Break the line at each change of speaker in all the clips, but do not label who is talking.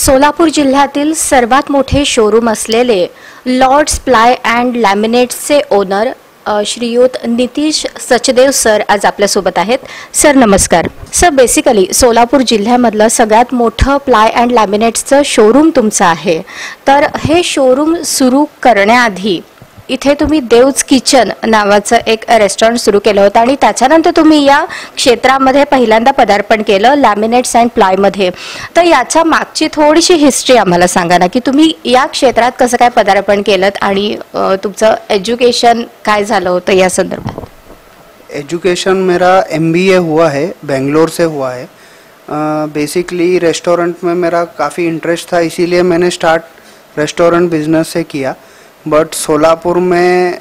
सोलापूर जिल्ह्यातील सर्वात मोठे शोरूम असलेले लॉर्ड्स प्लाय अँड लॅमिनेट्सचे ओनर श्रीयुत नितीश सचदेव सर आज आपल्यासोबत आहेत. सर नमस्कार. सर बेसिकली सोलापूर जिल्ह्यामधलं सगळ्यात मोठं प्लाय अँड लॅमिनेट्सचं शोरूम तुमचं आहे. तर हे शोरूम सुरू करण्याआधी इथे तुम्ही देव्स किचन नावाचं एक रेस्टॉरंट सुरू केलं होतं आणि त्याच्यानंतर तुम्ही या क्षेत्रामध्ये पहिल्यांदा पदार्पण केलं लॅमिनेट्स अँड प्लायमध्ये. तर याच्या मागची थोडीशी हिस्ट्री आम्हाला सांगा ना, की तुम्ही या क्षेत्रात कसं काय पदार्पण केलं आणि तुमचं एज्युकेशन काय झालं होतं या संदर्भात.
एजुकेशन मेरा MBA हुआ है, बेंगलोर से हुआ है. बेसिकली रेस्टोरेंट में मेरा काफ़ी इंटरेस्ट था, इसीलिए मैंने स्टार्ट रेस्टोरेंट बिजनेस से किया. बट सोलापुर में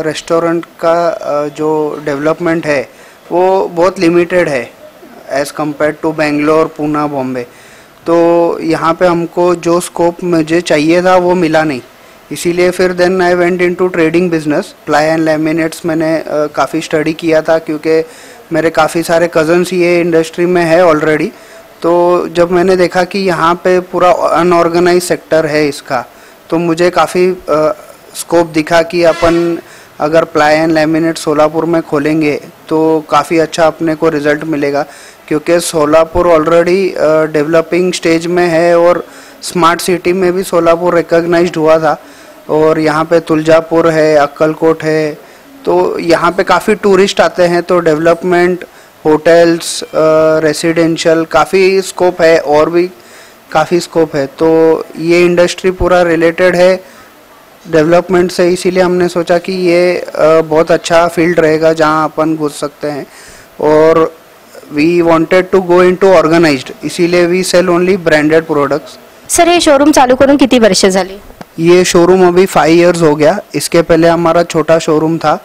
रेस्टोरेंट का जो डेवलपमेंट है वो बहुत लिमिटेड है as compare to Bangalore, Poona, Bombay. तो यहाँ पे हमको जो स्कोप मुझे चाहिए था वो मिला नहीं, इसीलिए फिर then I went into trading business. Ply and laminates मैंने काफ़ी स्टडी किया था क्योंकि मेरे काफ़ी सारे कज़न्स ये इंडस्ट्री में है ऑलरेडी. तो जब मैंने देखा कि यहाँ पे पूरा अनऑर्गेनाइज सेक्टर है इसका, तो मुझे काफ़ी स्कोप दिखा कि अपन अगर प्लाई एंड लैमिनेट सोलापुर में खोलेंगे तो काफ़ी अच्छा अपने को रिज़ल्ट मिलेगा, क्योंकि सोलापुर ऑलरेडी डेवलपिंग स्टेज में है और स्मार्ट सिटी में भी सोलापुर रिकॉग्नाइज्ड हुआ था. और यहाँ पे तुलजापुर है, अक्कलकोट है, तो यहाँ पे काफ़ी टूरिस्ट आते हैं. तो डेवलपमेंट, होटल्स, रेसिडेंशियल काफ़ी स्कोप है और भी काफ़ी स्कोप है. तो ये इंडस्ट्री पूरा रिलेटेड है डेवलपमेंट से, इसीलिए हमने सोचा कि ये बहुत अच्छा फील्ड रहेगा जहाँ अपन घुस सकते हैं. और we wanted to go into organized, इसीलिए we sell only branded products.
Sir हे शोरूम चालू करून किती वर्ष झाली.
ये शोरूम अभी 5 इयर्स हो गया. इसके पहले हमारा छोटा शोरूम था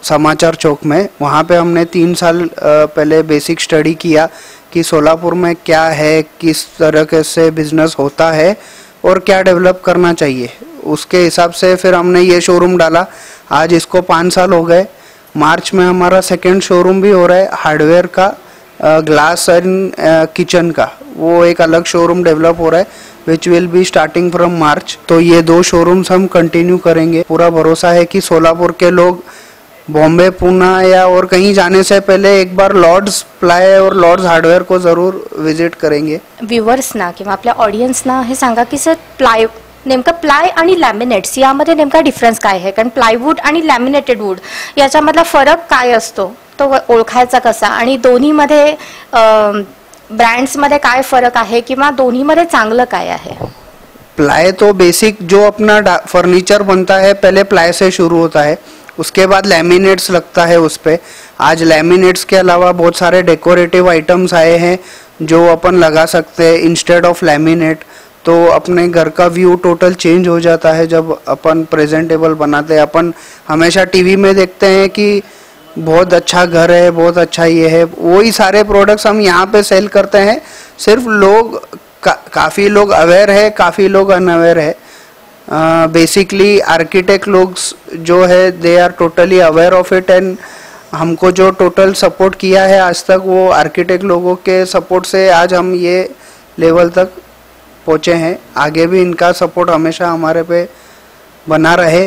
समाचार चौक में. वहाँ पे हमने 3 साल पहले बेसिक स्टडी किया कि सोलापुर में क्या है, किस तरह से बिजनेस होता है और क्या डेवलप करना चाहिए. उसके हिसाब से फिर हमने ये शोरूम डाला. आज इसको 5 साल हो गए. मार्च में हमारा सेकंड शोरूम भी हो रहा है हार्डवेयर का, ग्लास एंड किचन का. वो एक अलग शोरूम डेवलप हो रहा है which will be starting from March. तो ये 2 शोरूम्स हम कंटिन्यू करेंगे. पूरा भरोसा है कि सोलापुर के लोग बॉम्बे, पूना या और कहीं जाने से पहले एक बार लॉर्ड्स प्लाय और लॉर्ड्स हार्डवेयर को ज़रूर विजिट करेंगे.
व्ह्युअर्सना किंवा आपल्या ऑडियन्सना हे सांगा की सर नेमकं प्लाय आणि लॅमिनेट्स यामध्ये नेमका डिफरन्स काय आहे. कारण प्लायवूड आणि लॅमिनेटेड वूड याच्यामधला फरक काय असतो, तो ओळखायचा कसा, आणि दोन्हीमध्ये ब्रँड्समध्ये काय फरक आहे किंवा दोन्हीमध्ये चांगलं काय आहे.
प्लाई तो बेसिक जो अपना फर्नीचर बनता है पहले प्लाई से शुरू होता है, उसके बाद लैमिनेट्स लगता है उस पर. आज लैमिनेट्स के अलावा बहुत सारे डेकोरेटिव आइटम्स आए हैं जो अपन लगा सकते हैं इंस्टेड ऑफ लैमिनेट. तो अपने घर का व्यू टोटल चेंज हो जाता है जब अपन प्रेजेंटेबल बनाते हैं. अपन हमेशा टीवी में देखते हैं कि बहुत अच्छा घर है, बहुत अच्छा ये है, वही सारे प्रोडक्ट्स हम यहाँ पे सेल करते हैं. सिर्फ लोग काफ़ी लोग अवेयर है, काफ़ी लोग अनअवेयर है. बेसिकली आर्किटेक्ट लोग जो है they are totally aware of it. And हमको जो टोटल सपोर्ट किया है आज तक वो आर्किटेक्ट लोगों के सपोर्ट से आज हम ये लेवल तक पहुँचे हैं. आगे भी इनका सपोर्ट हमेशा हमारे पे बना रहे.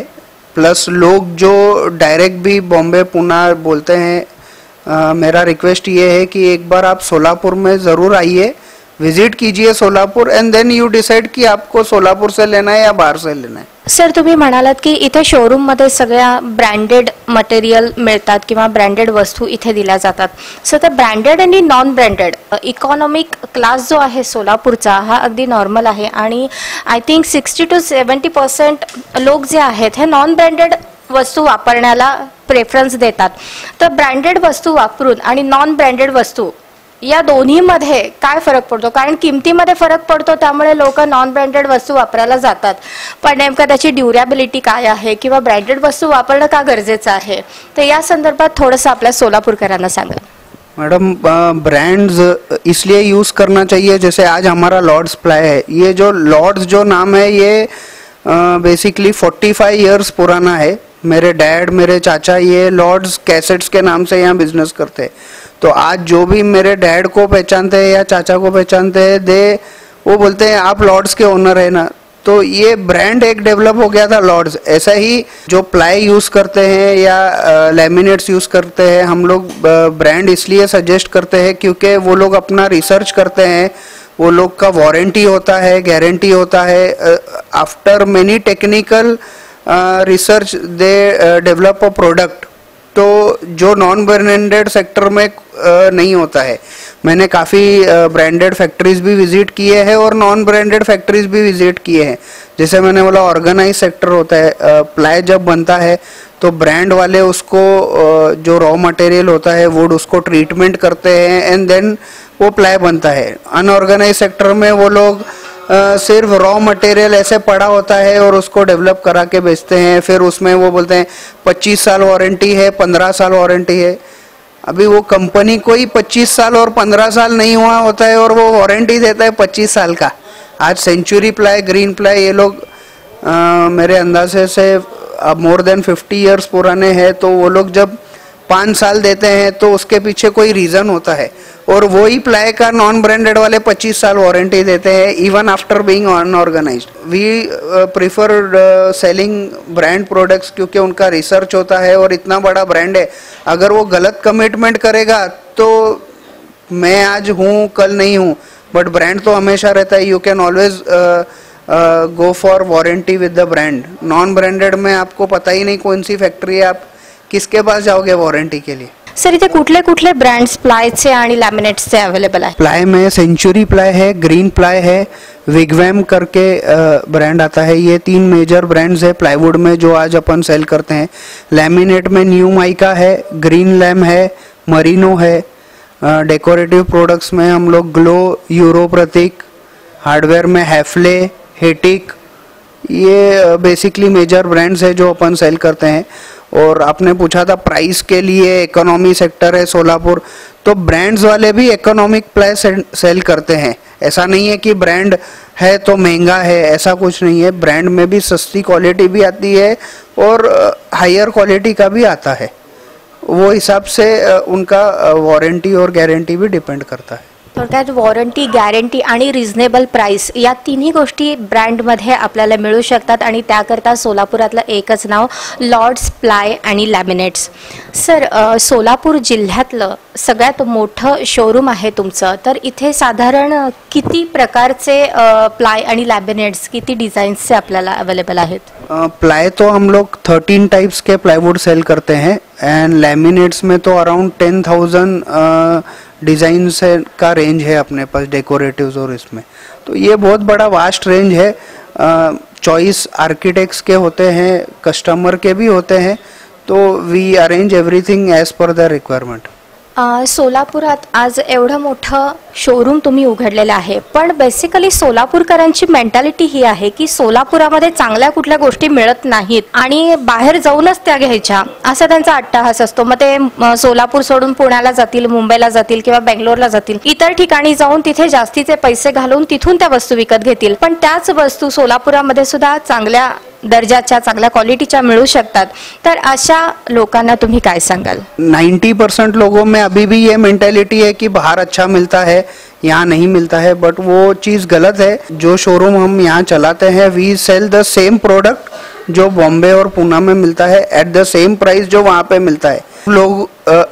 प्लस लोग जो डायरेक्ट भी बॉम्बे, पूना बोलते हैं, मेरा रिक्वेस्ट ये है कि एक बार आप सोलापुर में ज़रूर आइए, विजिट कीजिए Solapur, and then you decide कि आपको सोलापुर से लेना है या बाहर से लेना है.
सर तुम्ही म्हणालात की इथे शोरूम मध्ये सगळ्या ब्रँडेड मटेरियल मिळतात किंवा ब्रँडेड वस्तू इथे दिल्या जातात. सो तर ब्रँडेड आणि नॉन ब्रँडेड इकॉनॉमिक क्लास जो आहे सोलापूरचा हा अगदी नॉर्मल आहे आणि आय थिंक 60 to 70% लोक जे आहेत हे नॉन ब्रँडेड वस्तू वापरण्याला प्रेफरन्स देतात. तर ब्रँडेड वस्तू वापरून आणि नॉन ब्रँडेड वस्तू या दोन्हीमध्ये काय फरक पडतो. कारण किमतीमध्ये फरक पडतो त्यामुळे लोक नॉन ब्रँडेड वस्तू वापरायला जातात. पण नेमका त्याची ड्युरेबिलिटी काय आहे किंवा ब्रँडेड वस्तू वापरणं का गरजेचं आहे, तर या संदर्भात थोडंसं आपल्या सोलापूरकरांना सांगा.
मैडम ब्रांड्स इसलिए यूज़ करना चाहिए. जैसे आज हमारा लॉर्ड्स प्लाई है, ये जो लॉर्ड्स जो नाम है ये बेसिकली 45 इयर्स पुराना है. मेरे डैड, मेरे चाचा ये लॉर्ड्स कैसेट्स के नाम से यहाँ बिजनेस करते हैं. तो आज जो भी मेरे डैड को पहचानते हैं या चाचा को पहचानते हैं, दे वो बोलते हैं आप लॉर्ड्स के ओनर है ना, तो ये ब्रांड एक डेवलप हो गया था लॉर्ड्स। ऐसा ही जो प्लाई यूज़ करते हैं या लैमिनेट्स यूज़ करते हैं, हम लोग ब्रांड इसलिए सजेस्ट करते हैं क्योंकि वो लोग अपना रिसर्च करते हैं, वो लोग का वारंटी होता है, गारंटी होता है। After many technical research they develop a product, तो जो नॉन ब्रांडेड सेक्टर में नहीं होता है। मैंने काफ़ी ब्रांडेड फैक्ट्रीज भी विजिट किए हैं और नॉन ब्रांडेड फैक्ट्रीज भी विजिट किए हैं। जैसे मैंने बोला ऑर्गेनाइज सेक्टर होता है, प्लाई जब बनता है तो ब्रांड वाले उसको जो रॉ मटेरियल होता है वुड, उसको ट्रीटमेंट करते हैं एंड देन वो प्लाई बनता है। अनऑर्गेनाइज सेक्टर में वो लोग सिर्फ रॉ मटेरियल ऐसे पड़ा होता है और उसको डेवलप करा के बेचते हैं। फिर उसमें वो बोलते हैं 25 साल वारंटी है, 15 साल वारंटी है। अभी वो कंपनी को ही 25 साल और 15 साल नहीं हुआ होता है और वो वारंटी देता है 25 साल का। आज सेंचुरी प्लाई, ग्रीन प्लाई, ये लोग मेरे अंदाजे से अब मोर देन 50 इयर्स पुराने हैं, तो वो लोग जब 5 साल देते हैं तो उसके पीछे कोई रीज़न होता है। और वही प्लाई का नॉन ब्रांडेड वाले 25 साल वारंटी देते हैं even after being unorganised. We prefer selling brand products क्योंकि उनका रिसर्च होता है और इतना बड़ा ब्रांड है। अगर वो गलत कमिटमेंट करेगा तो मैं आज हूँ कल नहीं हूँ, बट ब्रांड तो हमेशा रहता है। You can always go for warranty with the brand. Non branded में आपको पता ही नहीं कौन सी फॅक्टरी है, आप किसके पास जाओगे वारंटी के लिए।
सर इथे कुठले कुठले ब्रँड्स प्लायचे आणि लॅमिनेट्सचे अवेलेबल आहे?
प्लाई में सेंचुरी प्लाई है, ग्रीन प्लाई है, विगवैम करके ब्रांड आता है। ये 3 मेजर ब्रांड्स है प्लाईवुड में जो आज अपन सेल करते हैं। लैमिनेट में न्यू माइका है, ग्रीन लैम है, मरीनो है। डेकोरेटिव प्रोडक्ट्स में हम लोग ग्लो, यूरो प्रतीक, हार्डवेयर में हैफले, हेटिक, ये बेसिकली मेजर ब्रांड्स है जो अपन सेल करते हैं। और आपने पूछा था प्राइस के लिए, इकोनॉमी सेक्टर है सोलापुर, तो ब्रांड्स वाले भी इकोनॉमिक प्लाई सेल करते हैं। ऐसा नहीं है कि ब्रांड है तो महंगा है, ऐसा कुछ नहीं है। ब्रांड में भी सस्ती क्वालिटी भी आती है और हायर क्वालिटी का भी आता है। वो हिसाब से उनका वारंटी और गारंटी भी डिपेंड करता है।
थोडक्यात वॉरंटी, गॅरंटी आणि रिझनेबल प्राइस या तिन्ही गोष्टी ब्रँडमध्ये आपल्याला मिळू शकतात आणि त्याकरता सोलापुरातलं एकच नाव लॉर्ड्स प्लाय आणि लॅमिनेट्स। सर सोलापूर जिल्ह्यातलं सगळ्यात मोठं शोरूम आहे तुमचं, तर इथे साधारण किती प्रकारचे प्लाय आणि लॅमिनेट्स, किती डिझाईन्सचे आपल्याला अवेलेबल आहेत?
प्लाई तो हम लोग 13 टाइप्स के प्लाईवुड सेल करते हैं एंड लैमिनेट्स में तो अराउंड 10,000 डिज़ाइन से का रेंज है अपने पास, डेकोरेटिव्स और इसमें। तो ये बहुत बड़ा वास्ट रेंज है। चॉइस आर्किटेक्ट्स के होते हैं, कस्टमर के भी होते हैं, तो we arrange everything as per the requirement.
सोलापुरात आज एवढं मोठं शोरूम तुम्ही उघडलेलं आहे, पण बेसिकली सोलापूरकरांची मेंटॅलिटी ही आहे की सोलापुरामध्ये चांगल्या कुठल्या गोष्टी मिळत नाहीत आणि बाहेर जाऊनच त्या घ्यायच्या, असा त्यांचा अट्टहास असतो। मग ते सोलापूर सोडून पुण्याला जातील, मुंबईला जातील किंवा बेंगलोरला जातील, इतर ठिकाणी जाऊन तिथे जास्तीचे पैसे घालून तिथून त्या वस्तू विकत घेतील। पण त्याच वस्तू सोलापुरामध्ये सुद्धा चांगल्या दर्जाच्या, चांगल्या क्वालिटीच्या मिळू शकतात। तर अशा लोकांना तुम्ही काय सांगाल?
90% लोगों में अभी भी ये मेंटालिटी है कि बाहर अच्छा मिलता है, यहाँ नहीं मिलता है, बट वो चीज़ गलत है। जो शोरूम हम यहाँ चलाते हैं, we sell the same product जो बॉम्बे और पूना में मिलता है एट द सेम प्राइस जो वहाँ पे मिलता है। लोग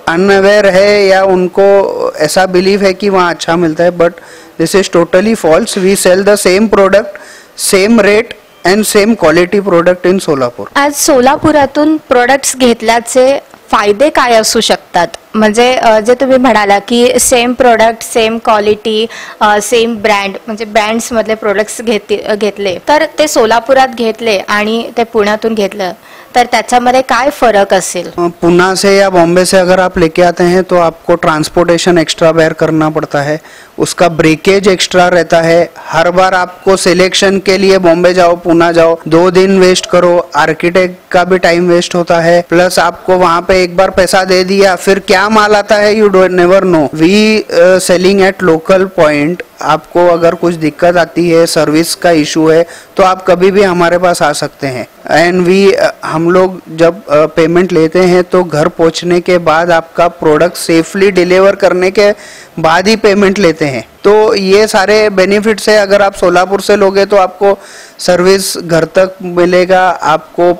अनअवेयर है या उनको ऐसा बिलीव है कि वहाँ अच्छा मिलता है, but this is totally false. We sell the same product, same rate and same quality product in Solapur.
आज सोलापुरातून प्रोडक्ट्स घेतल्याचे फायदे काय असू शकतात? म्हणजे जे तुम्ही म्हणाला की same product, same quality, same brand, म्हणजे ब्रँड्स मधले प्रोडक्ट्स घेतले तर ते सोलापुरात घेतले आणि ते पुण्यातून घेतलं तर त्याच्यामध्ये काय फरक असेल?
पुणे से या बॉम्बे से अगर आप लेके आते हैं तो आपको ट्रांसपोर्टेशन एक्स्ट्रा बेयर करना पड़ता है, उसका ब्रेकेज एक्स्ट्रा रहता है। हर बार आपको सिलेक्शन के लिए बॉम्बे जाओ, पुणे जाओ, 2 दिन वेस्ट करो, आर्किटेक्ट का भी टाइम वेस्ट होता है, प्लस आपको वहाँ पे एक बार पैसा दे दिया, फिर क्या माल आता है you don't never know. We selling at local point. आपको अगर कुछ दिक्कत आती है, सर्विस का इशू है, तो आप कभी भी हमारे पास आ सकते हैं। एंड वी हम लोग जब पेमेंट लेते हैं तो घर पहुंचने के बाद आपका प्रोडक्ट सेफली डिलीवर करने के बाद ही पेमेंट लेते हैं। तो ये सारे बेनिफिट्स है। अगर आप सोलापुर से लोगे तो आपको सर्विस घर तक मिलेगा, आपको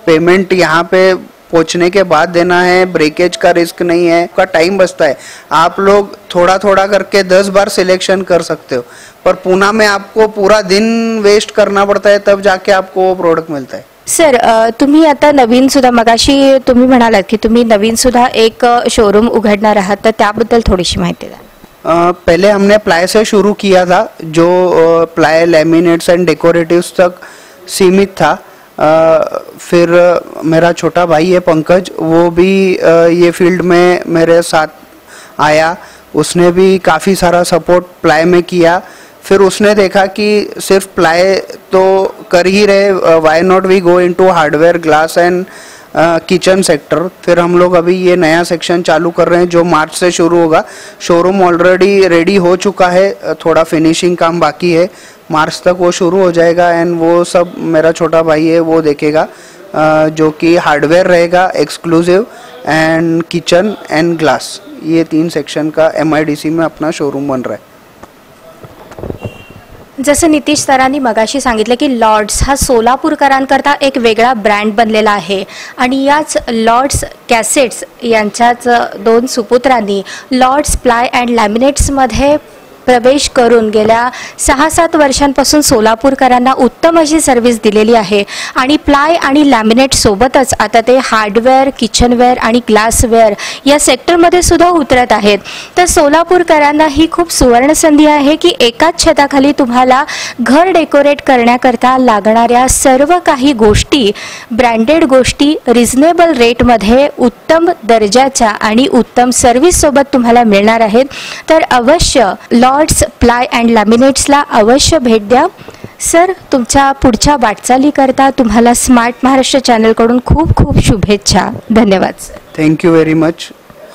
पेमेंट यहाँ पे पहुंचने के बाद देना है, ब्रेकेज का रिस्क नहीं है, आपका टाइम बचता है। आप लोग थोड़ा थोड़ा करके 10 बार सिलेक्शन कर सकते हो, पर पूना में आपको पूरा दिन वेस्ट करना पड़ता है, तब जाके आपको वो प्रोडक्ट मिलता है।
सर, तुम्ही आता नवीन सुद्धा मगाशी तुम्ही म्हणालात की तुम्ही नवीन सुद्धा एक शोरूम उघडणार आहात, तर त्याबद्दल थोडीशी माहिती द्या।
पहले हमने प्लाई से शुरू किया था, जो प्लाई लैमिनेट्स एंड डेकोरेटिव्स तक सीमित था। फिर मेरा छोटा भाई है पंकज, वो भी ये फील्ड में मेरे साथ आया, उसने भी काफ़ी सारा सपोर्ट प्लाई में किया। फिर उसने देखा कि सिर्फ प्लाई तो कर ही रहे, why not we go into hardware, glass and kitchen sector. फिर हम लोग अभी ये नया सेक्शन चालू कर रहे हैं जो मार्च से शुरू होगा। शोरूम ऑलरेडी रेडी हो चुका है, थोड़ा फिनिशिंग काम बाकी है, मार्च तक वो शुरू हो जाएगा। एंड वो सब मेरा छोटा भाई है वो देखेगा, जो कि हार्डवेयर रहेगा, exclusive and kitchen and glass, ये 3 सेक्शन का MIDC में अपना शोरूम बन रहा है।
जसं नितीश सरांनी मगाशी सांगितलं की लॉर्ड्स हा सोलापूरकरांकरता एक वेगळा ब्रँड बनलेला आहे आणि याच लॉर्ड्स कॅसेट्स यांच्याच 2 सुपुत्रांनी लॉर्ड्स प्लाय अँड लॅमिनेट्समध्ये प्रवेश करून गेल्या 6-7 वर्षांपासून सोलापूरकरांना उत्तम अशी सर्व्हिस दिलेली आहे आणि प्लाय आणि लॅमिनेट सोबतच आता ते हार्डवेअर, किचनवेअर आणि ग्लासवेअर या सेक्टरमध्ये सुद्धा उतरत आहेत। तर सोलापूरकरांना ही खूप सुवर्ण संधी आहे की एकाच छताखाली तुम्हाला घर डेकोरेट करण्याकरता लागणाऱ्या सर्व काही गोष्टी, ब्रँडेड गोष्टी रिझनेबल रेटमध्ये उत्तम दर्जाच्या आणि उत्तम सर्व्हिस सोबत तुम्हाला मिळणार आहेत। तर अवश्य लॉर्ड्स प्लाय अँड लॅमिनेट्सला अवश्य भेट द्या। सर, तुमच्या पुढच्या वाटचालीकरता तुम्हाला स्मार्ट महाराष्ट्र चॅनलकडून खूप खूप शुभेच्छा। धन्यवाद sir.
Thank you very much.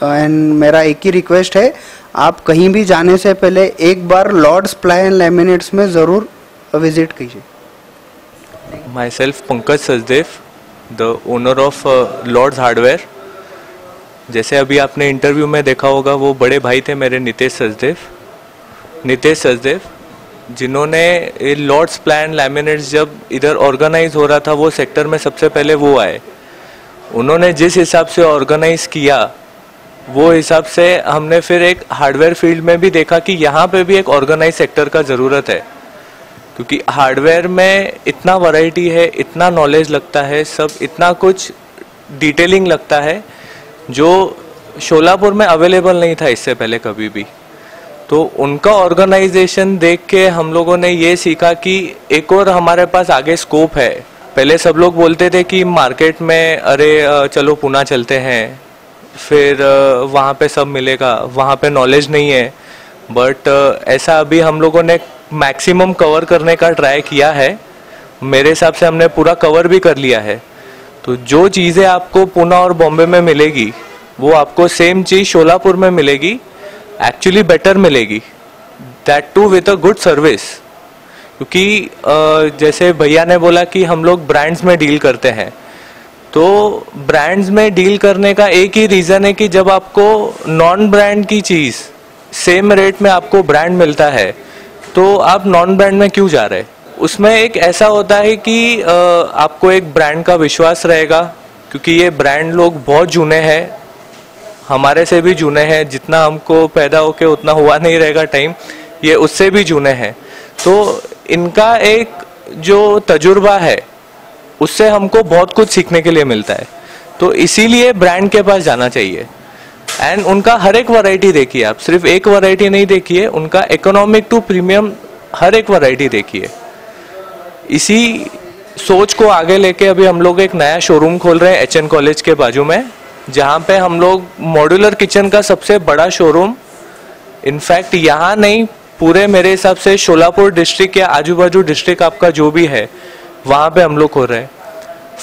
And मेरा एक ही रिक्वेस्ट है, आप कहीं भी जाने से पहले एक बार लॉर्ड्स प्लाई एंड लैमिनेट्स में ज़रूर विजिट कीजिए।
Myself Pankaj Sachdev, the owner of Lords hardware. जैसे अभी आपने इंटरव्यू में देखा होगा, वो बड़े भाई थे मेरे नितेश सचदेव, जिन्होंने लॉर्ड्स प्लाई एंड लैमिनेट्स जब इधर ऑर्गेनाइज हो रहा था वो सेक्टर में सबसे पहले वो आए। उन्होंने जिस हिसाब से ऑर्गेनाइज किया वो हिसाब से हमने फिर एक हार्डवेयर फील्ड में भी देखा कि यहाँ पे भी एक ऑर्गेनाइज सेक्टर का ज़रूरत है, क्योंकि हार्डवेयर में इतना वैरायटी है, इतना नॉलेज लगता है, सब इतना कुछ डिटेलिंग लगता है जो शोलापुर में अवेलेबल नहीं था इससे पहले कभी भी। तो उनका ऑर्गेनाइजेशन देख के हम लोगों ने ये सीखा कि एक और हमारे पास आगे स्कोप है। पहले सब लोग बोलते थे कि मार्केट में अरे चलो पुणे चलते हैं, फिर वहाँ पे सब मिलेगा, वहाँ पे नॉलेज नहीं है। बट ऐसा अभी हम लोगों ने मैक्सिमम कवर करने का ट्राई किया है। मेरे हिसाब से हमने पूरा कवर भी कर लिया है। तो जो चीज़ें आपको पुणे और बॉम्बे में मिलेगी वो आपको सेम चीज़ शोलापुर में मिलेगी, एक्चुअली बेटर मिलेगी, that too with a good service. क्योंकि जैसे भैया ने बोला कि हम लोग ब्रांड्स में डील करते हैं, तो ब्रांड्स में डील करने का एक ही रीज़न है कि जब आपको नॉन ब्रांड की चीज़ सेम रेट में आपको ब्रांड मिलता है तो आप नॉन ब्रांड में क्यों जा रहे। उसमें एक ऐसा होता है कि आपको एक ब्रांड का विश्वास रहेगा, क्योंकि ये ब्रांड लोग बहुत जूने हैं, हमारे से भी जूने हैं, जितना हमको पैदा होके उतना हुआ नहीं रहेगा टाइम, ये उससे भी जूने हैं। तो इनका एक जो तजुर्बा है उससे हमको बहुत कुछ सीखने के लिए मिलता है। तो इसीलिए ब्रांड के पास जाना चाहिए। एंड उनका हर एक वैरायटी देखिए, आप सिर्फ एक वैरायटी नहीं देखिए, उनका इकोनॉमिक टू प्रीमियम हर एक वैरायटी देखिए। इसी सोच को आगे लेके अभी हम लोग एक नया शोरूम खोल रहे हैं HN कॉलेज के बाजू में, जहाँ पे हम लोग मॉड्यूलर किचन का सबसे बड़ा शोरूम, इनफैक्ट यहाँ नहीं पूरे मेरे हिसाब से शोलापुर डिस्ट्रिक्ट या आजू बाजू डिस्ट्रिक्ट आपका जो भी है वहाँ पे हम लोग हो रहे हैं।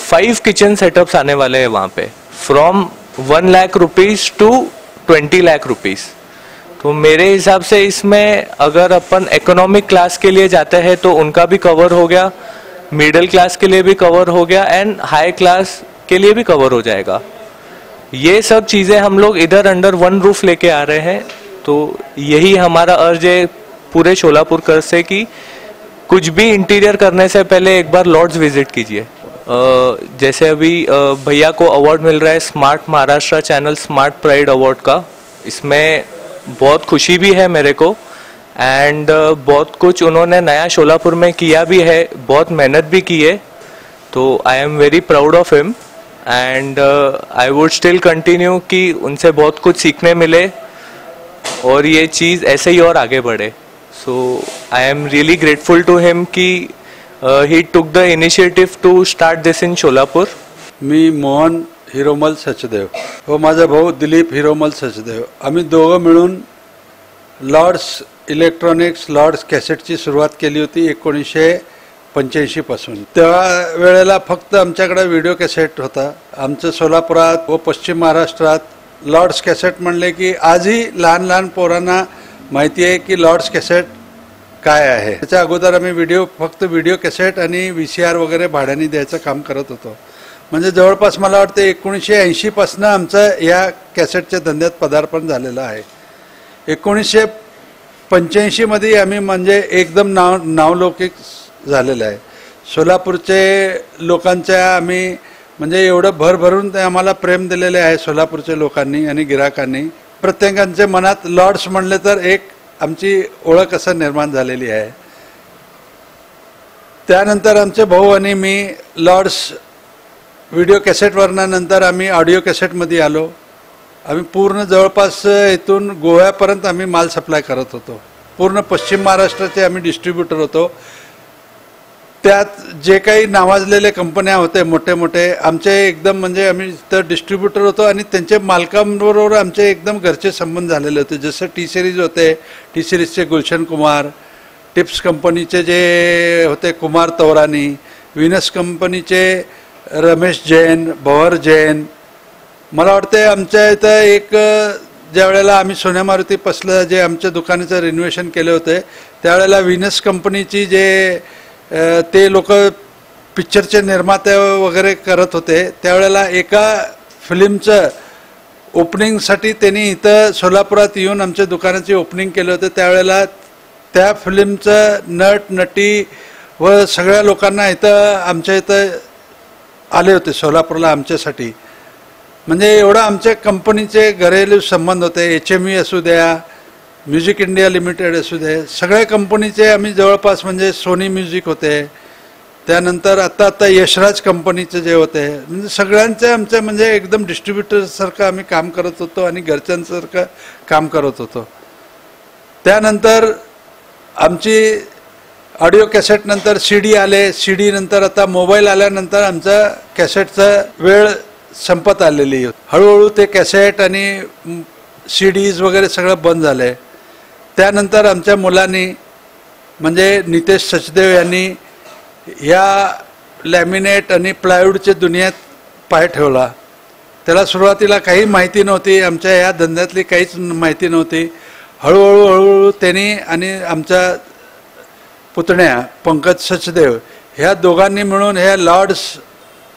5 किचन सेटअप्स आने वाले हैं वहाँ पे, from 1 lakh rupees to 20 lakh rupees. तो मेरे हिसाब से इसमें अगर अपन इकोनॉमिक क्लास के लिए जाते हैं तो उनका भी कवर हो गया, मिडिल क्लास के लिए भी कवर हो गया एंड हाई क्लास के लिए भी कवर हो जाएगा। ये सब चीज़ें हम लोग इधर अंडर वन रूफ लेके आ रहे हैं। तो यही हमारा अर्ज है पूरे शोलापुरकर से कि कुछ भी इंटीरियर करने से पहले एक बार लॉर्ड्स विजिट कीजिए। जैसे अभी भैया को अवार्ड मिल रहा है smart Maharashtra channel smart pride award का, इसमें बहुत खुशी भी है मेरे को एंड बहुत कुछ उन्होंने नया शोलापुर में किया भी है, बहुत मेहनत भी की है। तो I am very proud of him and I would still continue कि उनसे बहुत कुछ सीखने मिले और ये चीज़ ऐसे ही और आगे बढ़े। So I am really grateful to him कि he took the initiative to start this in Solapur.
मी मोहन हिरोमल सचदेव व माझा भाऊ दिलीप हिरोमल सचदेव, आम्ही दोघं मिळून लॉर्ड्स इलेक्ट्रॉनिक्स लॉर्ड्स कॅसेटची सुरुवात केली होती 1985 पासून। त्या वेळेला फक्त आमच्याकडे व्हिडिओ कॅसेट होता। आमच्या सोलापुरात व पश्चिम महाराष्ट्रात लॉर्ड्स कॅसेट म्हणले की आजही लहान लहान पोरांना माहिती आहे की लॉर्ड्स कॅसेट काय आहे। त्याच्या अगोदर आम्ही फक्त व्हिडिओ कॅसेट आणि VCR वगैरे भाड्याने द्यायचं काम करत होतो। म्हणजे जवळपास मला वाटतं 1980 पासून आमचं या कॅसेटच्या धंद्यात पदार्पण झालेलं आहे। 1985 मध्ये आम्ही म्हणजे एकदम नावलौकिक झालेलं आहे। सोलापूरचे लोकांच्या आम्ही म्हणजे एवढं भरभरून ते आम्हाला प्रेम दिलेले आहे सोलापूरच्या लोकांनी आणि गिराकांनी। प्रत्येकाच्या मनात लॉर्ड्स म्हणले तर एक आमची ओळख असं निर्माण झालेली आहे। त्यानंतर आमचे भाऊ आणि मी लॉर्ड्स व्हिडिओ कॅसेटवरनं नंतर आम्ही ऑडिओ कॅसेटमध्ये आलो। आम्ही पूर्ण जवळपास इथून गोव्यापर्यंत आम्ही माल सप्लाय करत होतो। पूर्ण पश्चिम महाराष्ट्राचे आम्ही डिस्ट्रीब्युटर होतो। त्यात जे काही नावाजलेले कंपन्या होते मोठे मोठे आमचे एकदम म्हणजे आम्ही तर डिस्ट्रीब्युटर होतो आणि त्यांच्या मालकांबरोबर आमचे एकदम घरचे संबंध झालेले होते। जसं टी सिरीज होते, टी सिरीजचे गुलशन कुमार, टिप्स कंपनीचे जे होते कुमार तवरानी, विनस कंपनीचे रमेश जैन, भवर जैन। मला वाटते आमच्या इथं एक ज्या वेळेला आम्ही सोन्या मारुती पसलं जे आमच्या दुकानाचं रिनोव्हेशन केले होते त्यावेळेला विनस कंपनीची जे ते लोक पिक्चरचे निर्माते वगैरे करत होते त्यावेळेला एका फिल्मचं ओपनिंगसाठी त्यांनी इथं सोलापुरात येऊन आमच्या दुकानाची ओपनिंग केले होते। त्यावेळेला त्या फिल्मचं नट नटी व सगळ्या लोकांना इथं आमच्या इथं आले होते सोलापूरला आमच्यासाठी। म्हणजे एवढा आमच्या कंपनीचे घरेलू संबंध होते। HME असू द्या, म्युझिक इंडिया लिमिटेड असू दे, सगळ्या कंपनीचे आम्ही जवळपास म्हणजे सोनी म्युझिक होते, त्यानंतर आता यशराज कंपनीचे जे होते म्हणजे सगळ्यांचे आमचे म्हणजे एकदम डिस्ट्रीब्युटरसारखं आम्ही काम करत होतो आणि घरच्यांसारखं काम करत होतो। त्यानंतर आमची ऑडिओ कॅसेट नंतर CD आले, CD नंतर आता मोबाईल आल्यानंतर आमचा कॅसेटचा वेळ संपत आलेली होती। हळूहळू ते कॅसेट आणि CDज वगैरे सगळं बंद झाले। त्यानंतर आमच्या मुलांनी म्हणजे नितेश सचदेव यांनी या लॅमिनेट आणि प्लायवूडच्या दुनियेत पाय ठेवला। त्याला सुरुवातीला काही माहिती नव्हती, आमच्या या धंद्यातली काहीच माहिती नव्हती। हळूहळू त्यांनी आणि आमच्या पुतण्या पंकज सचदेव ह्या दोघांनी मिळून ह्या लॉर्ड्स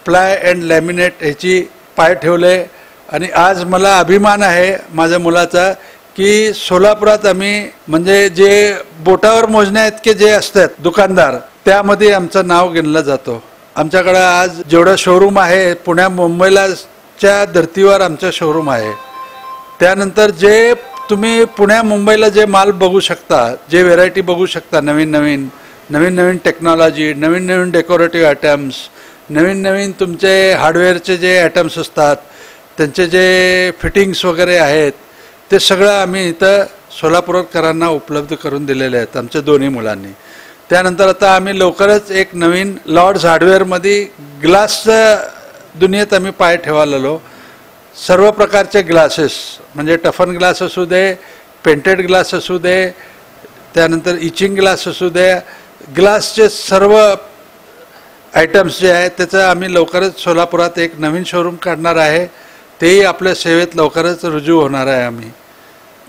प्लाय अँड लॅमिनेट ह्याची पाय ठेवले आणि आज मला अभिमान आहे माझ्या मुलाचा की सोलापुरात आम्ही म्हणजे जे बोटावर मोजण्याइतके जे असतात दुकानदार त्यामध्ये आमचं नाव गिनलं जातो। आमच्याकडे आज जेवढं शोरूम आहे पुण्या मुंबईलाच्या धर्तीवर आमचं शोरूम आहे। त्यानंतर जे तुम्ही पुण्या मुंबईला जे माल बघू शकता, जे व्हेरायटी बघू शकता, नवीन नवीन टेक्नॉलॉजी, नवीन डेकोरेटिव्ह आयटम्स, नवीन तुमचे हार्डवेअरचे जे आयटम्स असतात त्यांचे जे फिटिंग्स वगैरे आहेत ते सगळं आम्ही इथं सोलापूरकरांना उपलब्ध करून दिलेले आहेत आमच्या दोन्ही मुलांनी। त्यानंतर आता आम्ही लवकरच एक नवीन लॉर्ड्स हार्डवेअरमध्ये ग्लासच्या दुनियेत आम्ही पाय ठेवायला सर्व प्रकारचे ग्लासेस म्हणजे टफन ग्लास असू दे, पेंटेड ग्लास असू दे, त्यानंतर इचिंग ग्लास असू दे, ग्लासचे सर्व आयटम्स जे आहेत त्याचं आम्ही लवकरच सोलापुरात एक नवीन शोरूम काढणार आहे। तेही आपल्या सेवेत लवकरच रुजू होणार आहे। आम्ही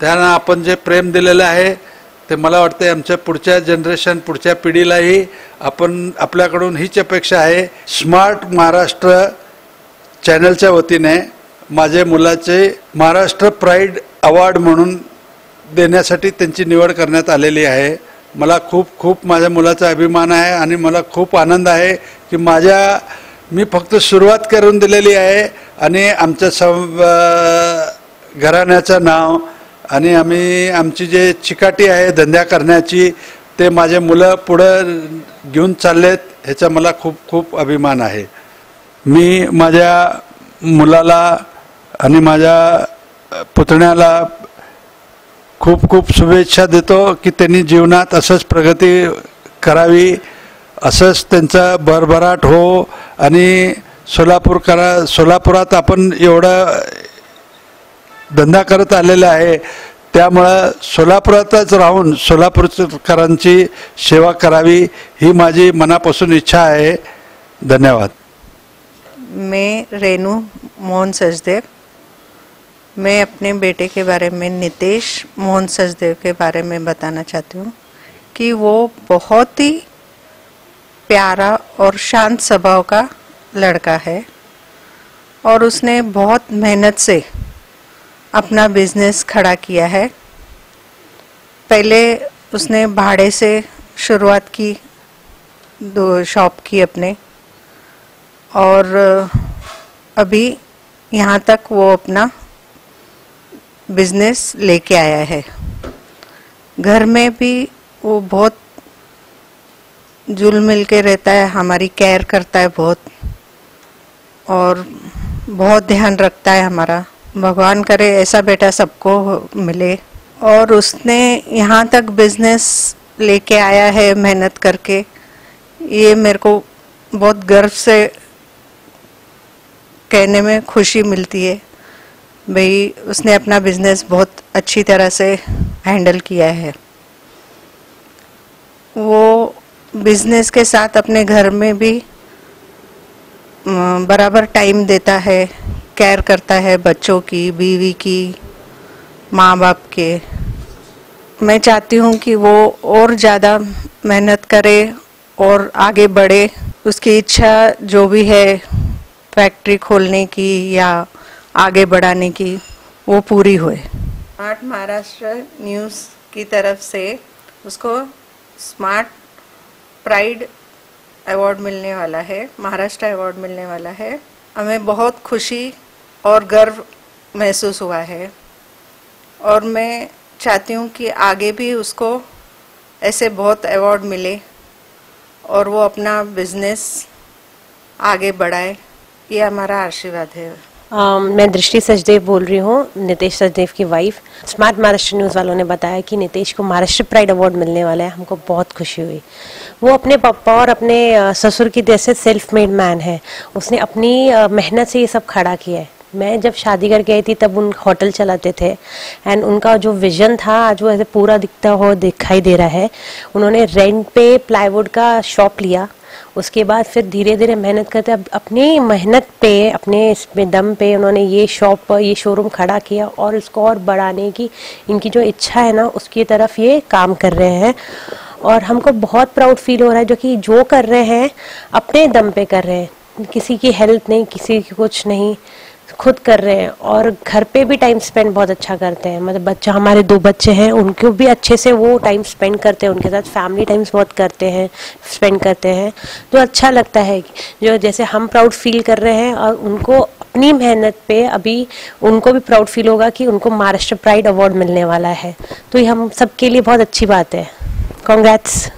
त्यांना आपण जे प्रेम दिलेलं आहे ते मला वाटते आमच्या पुढच्या जनरेशन, पुढच्या पिढीलाही आपल्याकडून हीच अपेक्षा आहे. स्मार्ट महाराष्ट्र चॅनलच्या वतीने माझ्या मुलाचे महाराष्ट्र प्राईड अवॉर्ड म्हणून देण्यासाठी त्यांची निवड करण्यात आलेली आहे. मला खूप खूप माझ्या मुलाचा अभिमान आहे आणि मला खूप आनंद आहे की मी फक्त सुरुवात करून दिलेली आहे आणि आमच्या घराण्याचं नाव आणि आमची जे चिकाटी आहे धंदा करण्याची ते माझे मुलं पुढं घेऊन चाललेत, ह्याचा मला खूप खूप अभिमान आहे. मी माझ्या मुलाला आणि माझ्या पुतण्याला खूप खूप शुभेच्छा देतो की त्यांनी जीवनात असंच प्रगती करावी, असंच त्यांचा भरभराट हो. आणि सोलापुरात आपण एवढा धंदा करत आलेला आहे, त्यामुळं सोलापुरातच राहून सोलापूरकरांची सेवा करावी ही माझी मनापासून इच्छा आहे. धन्यवाद.
मैं रेनू मोहन सचदेव, मैं अपने बेटे के बारे में नितेश मोहन सचदेव के बारे में बताना चाहती हूँ कि वो बहुत ही प्यारा और शांत स्वभाव का लड़का है और उसने बहुत मेहनत से अपना बिजनेस खड़ा किया है. पहले उसने भाड़े से शुरुआत की, 2 शॉप की अपने, और अभी यहाँ तक वो अपना बिजनेस लेके आया है. घर में भी वो बहुत जुल मिल के रहता है, हमारी केयर करता है बहुत और बहुत ध्यान रखता है हमारा. भगवान करे ऐसा बेटा सबको मिले. और उसने यहाँ तक बिजनेस लेके आया है मेहनत करके, ये मेरे को बहुत गर्व से कहने में खुशी मिलती है. भाई उसने अपना बिजनेस बहुत अच्छी तरह से हैंडल किया है. वो बिजनेस के साथ अपने घर में भी बराबर टाइम देता है, केयर करता है बच्चों की, बीवी की, माँ बाप के. मैं चाहती हूँ कि वो और ज़्यादा मेहनत करे और आगे बढ़े. उसकी इच्छा जो भी है फैक्ट्री खोलने की या आगे बढ़ाने की, वो पूरी होए. स्मार्ट महाराष्ट्र न्यूज़ की तरफ से उसको स्मार्ट प्राइड अवार्ड मिलने वाला है, महाराष्ट्र अवार्ड मिलने वाला है. हमें बहुत खुशी और गर्व महसूस हुआ है और मैं चाहती हूँ कि आगे भी उसको ऐसे बहुत अवार्ड मिले और वो अपना बिजनेस आगे बढ़ाए. ये हमारा आशीर्वाद है.
मैं दृष्टि सचदेव बोल रही हूँ, नितेश सचदेव की वाइफ. स्मार्ट महाराष्ट्र न्यूज़ वालों ने बताया कि नितेश को महाराष्ट्र प्राइड अवार्ड मिलने वाला है. हमको बहुत खुशी हुई. वो अपने पापा और अपने ससुर की जैसे सेल्फ मेड मैन है. उसने अपनी मेहनत से ये सब खड़ा किया है. मैं जब शादी करके आई थी तब उन होटल चलाते थे एंड उनका जो विजन था आज वो ऐसे पूरा दिखाई दे रहा है. उन्होंने रेंट पे प्लाईवुड का शॉप लिया, उसके बाद फिर धीरे धीरे मेहनत करते अपनी मेहनत पे, अपने इसमें दम पे उन्होंने ये शोरूम खड़ा किया और इसको और बढ़ाने की इनकी जो इच्छा है ना उसकी तरफ ये काम कर रहे हैं. और हमको बहुत प्राउड फील हो रहा है जो कर रहे हैं अपने दम पे कर रहे हैं, किसी की हेल्प नहीं, किसी की कुछ नहीं, खुद कर रहे हैं. और घर पे भी टाइम स्पेंड बहुत अच्छा करते हैं. मतलब हमारे 2 बच्चे हैं, उनको भी अच्छे से वो टाइम स्पेंड करते हैं, उनके साथ फैमिली टाइम्स बहुत स्पेंड करते हैं. जो अच्छा लगता है, जो जैसे हम प्राउड फील कर रहे हैं और उनको अपनी मेहनत पे अभी उनको भी प्राउड फील होगा कि उनको महाराष्ट्र प्राइड अवार्ड मिलने वाला है. तो ये हम सबके लिए बहुत अच्छी बात है. कांग्रेट्स.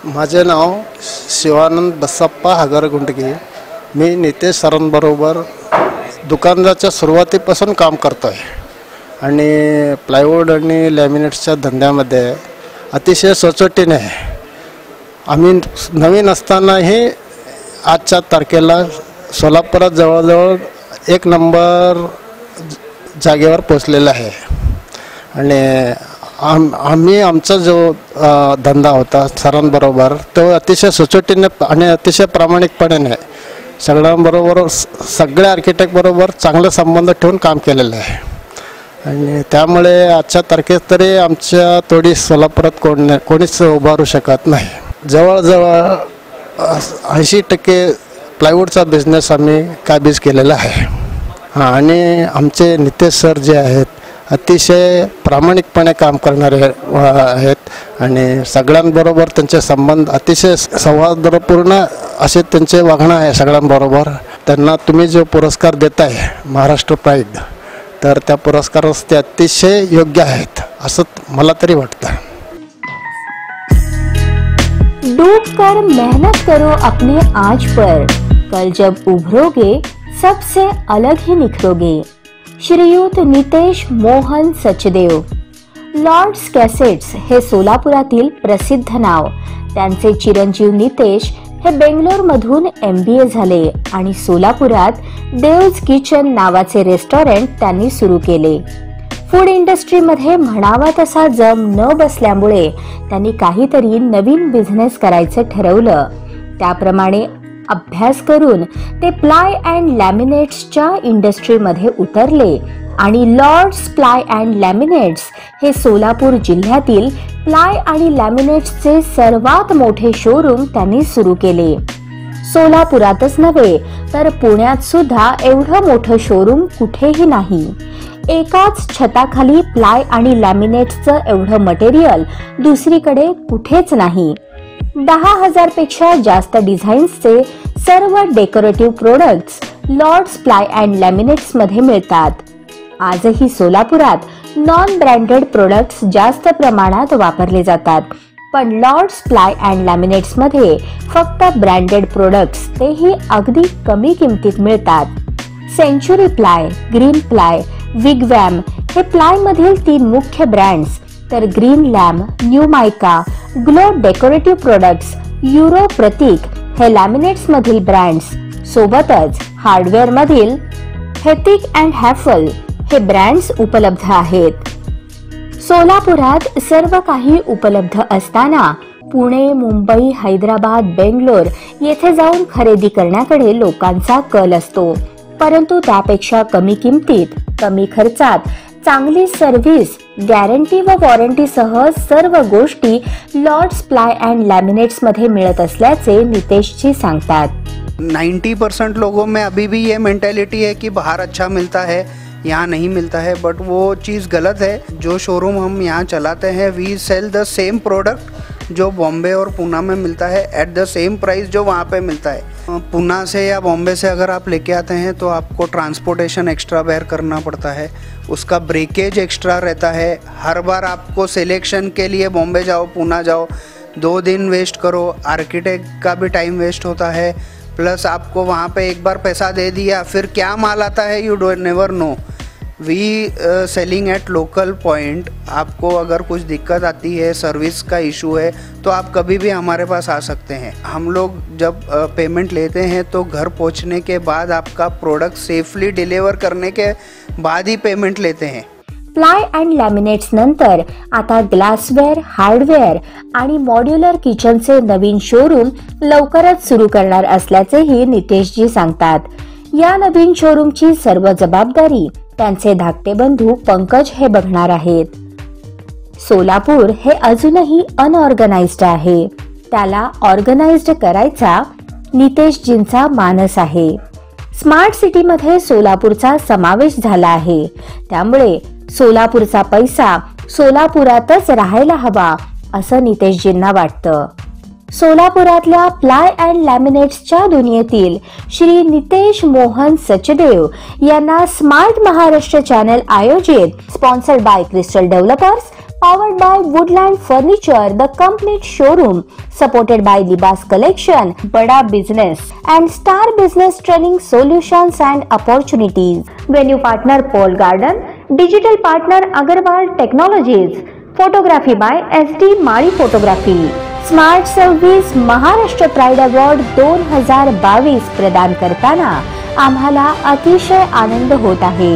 माझे नाव शिवानंद बसप्पा हगरगुंडगे. मी नितेश सरांबरोबर दुकानाच्या सुरुवातीपासून काम करतो आहे आणि प्लायवूड आणि लॅमिनेट्सच्या धंद्यामध्ये अतिशय सचोटीने आहे. आम्ही नवीन असतानाही आजच्या तारखेला सोलापुरात जवळजवळ 1 नंबर जागेवर पोचलेला आहे. आणि आम्ही आमचा जो धंदा होता सरांबरोबर तो अतिशय सचोटीने आणि अतिशय प्रामाणिकपणे सगळ्यांबरोबर, सगळ्या आर्किटेक्ट बरोबर चांगले संबंध ठेवून काम केलेलं आहे. आणि त्यामुळे आजच्या तारखेत तरी आमच्या तोडी सोलापुरात कोणीच उभारू शकत नाही. जवळजवळ 80% प्लायवूडचा बिझनेस आम्ही काबीज केलेला आहे. आणि आमचे नितेश सर जे आहेत अतिशय प्रामाणिकपणे काम करणारे आहेत आणि सगळ्यांबरोबर त्यांचे संबंध अतिशय सौहार्दपूर्ण असे त्यांचे वागणं आहे सगळ्यांबरोबर. त्यांना तुम्ही जो पुरस्कार देताय महाराष्ट्र प्राईड, तर त्या पुरस्कारास ते अतिशय योग्य आहेत असं मला तरी वाटतं.
डूब कर मेहनत करो अपने आज पर, कल जब उभरोगे सबसे अलग ही निखरोगे. श्रीयुत नितेश मोहन सचदेव. लॉर्ड्स कॅसेट्स हे सोलापुरातील प्रसिद्ध नाव. त्यांचे चिरंजीव नितेश हे बेंगलोरमधून MBA झाले आणि सोलापुरात देव्स किचन नावाचे रेस्टॉरंट त्यांनी सुरू केले. फूड इंडस्ट्रीमध्ये म्हणावा तसा जम न बसल्यामुळे त्यांनी काहीतरी नवीन बिझनेस करायचं ठरवलं. त्याप्रमाणे अभ्यास करून ते प्लाय अँड लॅमिनेट्सच्या इंडस्ट्रीमध्ये उतरले आणि लॉर्ड्स प्लाय अँड लॅमिनेट्स हे सोलापूर जिल्ह्यातील प्लाय आणि लॅमिनेट्सचे सर्वात मोठे शोरूम त्यांनी सुरू केले. सोलापुरातच नव्हे तर पुण्यात सुद्धा एवढं मोठं शोरूम कुठेही नाही. एकाच छताखाली प्लाय आणि लॅमिनेट्सचं एवढं मटेरियल दुसरीकडे कुठेच नाही. 10,000 पेक्षा जास्त डिझाईन्सचे सर्व decorative products Lords ply and laminates मध्ये मिळतात. आजही सोलापुरात नॉन ब्रँडेड प्रोडक्ट्स जास्त प्रमाणात वापरले जातात, पण लॉर्ड्स प्लाय अँड लॅमिनेट्स मध्ये फक्त ब्रँडेड प्रोडक्ट्स तेही अगदी कमी किमतीत मिळतात. सेंचुरी प्लाय, ग्रीन प्लाय, विगवॅम हे प्लाय मधील 3 मुख्य ब्रँड्स, तर ग्रीन लॅम्प, न्यू मायका, ग्लो डेकोरेटिव्ह प्रोडक्ट्स, युरो प्रतीक हे लॅमिनेट्स मधील ब्रँड्स. सोबतच हार्डवेअर मधील हेथिक अँड हॅफल हे ब्रँड्स उपलब्ध आहेत. सोलापुरात सर्व काही उपलब्ध असताना पुणे, मुंबई, हैदराबाद, बेंगलोर येथे जाऊन खरेदी करण्याकडे लोकांचा कल असतो. परंतु त्यापेक्षा कमी किमतीत, कमी खर्चात, चांगली सर्व्हिस, गॅरंटी व वॉरंटी सह सर्व गोष्टी लॉर्ड्स प्लाय अँड लॅमिनेट्स मध्ये मिळत असल्याचे नितेशजी सांगतात.
90% लोगों में अभी भी ये मेंटेलिटी है कि बाहर अच्छा मिलता है, यहाँ नहीं मिलता है, बट वो चीज़ गलत है. जो शोरूम हम यहाँ चलाते हैं, we sell the same product जो बॉम्बे और पूना में मिलता है एट द सेम प्राइस जो वहाँ पे मिलता है. पूना से या बॉम्बे से अगर आप लेके आते हैं तो आपको ट्रांसपोर्टेशन एक्स्ट्रा बेयर करना पड़ता है, उसका ब्रेकेज एक्स्ट्रा रहता है. हर बार आपको सिलेक्शन के लिए बॉम्बे जाओ, पूना जाओ, 2 दिन वेस्ट करो, आर्किटेक्ट का भी टाइम वेस्ट होता है. प्लस आपको वहाँ पे एक बार पैसा दे दिया, फिर क्या माल आता है you don't never know. We selling at local point. आपको अगर कुछ दिक्कत आती है, सर्विस का इशू है, तो आप कभी भी हमारे पास आ सकते हैं. हम लोग जब पेमेंट लेते हैं तो घर पहुंचने के बाद आपका प्रोडक्ट सेफली डिलीवर करने के बाद ही पेमेंट लेते हैं.
प्लाय अँड लॅमिनेट्स नंतर आता ग्लासवेअर, हार्डवेअर आणि मॉड्युलर किचनचे नवीन शोरूम लवकरच सुरू करणार असल्याचेही नितेशजी सांगतात. या नवीन शोरूमची सर्व जबाबदारी त्यांचे धाकटे बंधू पंकज हे बघणार आहेत. सोलापूर हे अजूनही अनऑर्गनाइज्ड आहे. त्याला ऑर्गनाइज्ड करायचा नितेशजींचा मानस आहे. स्मार्ट सिटीमध्ये सोलापूरचा समावेश झाला आहे. त्यामुळे सोलापूरचा पैसा सोलापुरातच राहायला हवा असं नितेशजींना वाटतं. सोलापुरातल्या प्लाय अँड लॅमिनेट्सच्या दुनियेतील श्री नितेश मोहन सचदेव यांना स्मार्ट महाराष्ट्र चॅनल आयोजित sponsored by crystal developers, powered by Woodland Furniture, the complete showroom, supported by Libas Collection, Bada Business, and Star Business Training Solutions and Opportunities. Venue partner Paul Garden, digital partner Agarwal Technologies, photography by SD Mari Photography. Smart service Maharashtra pride award 2022 प्रदान करताना आम्हाला अतिशय आनंद होत आहे.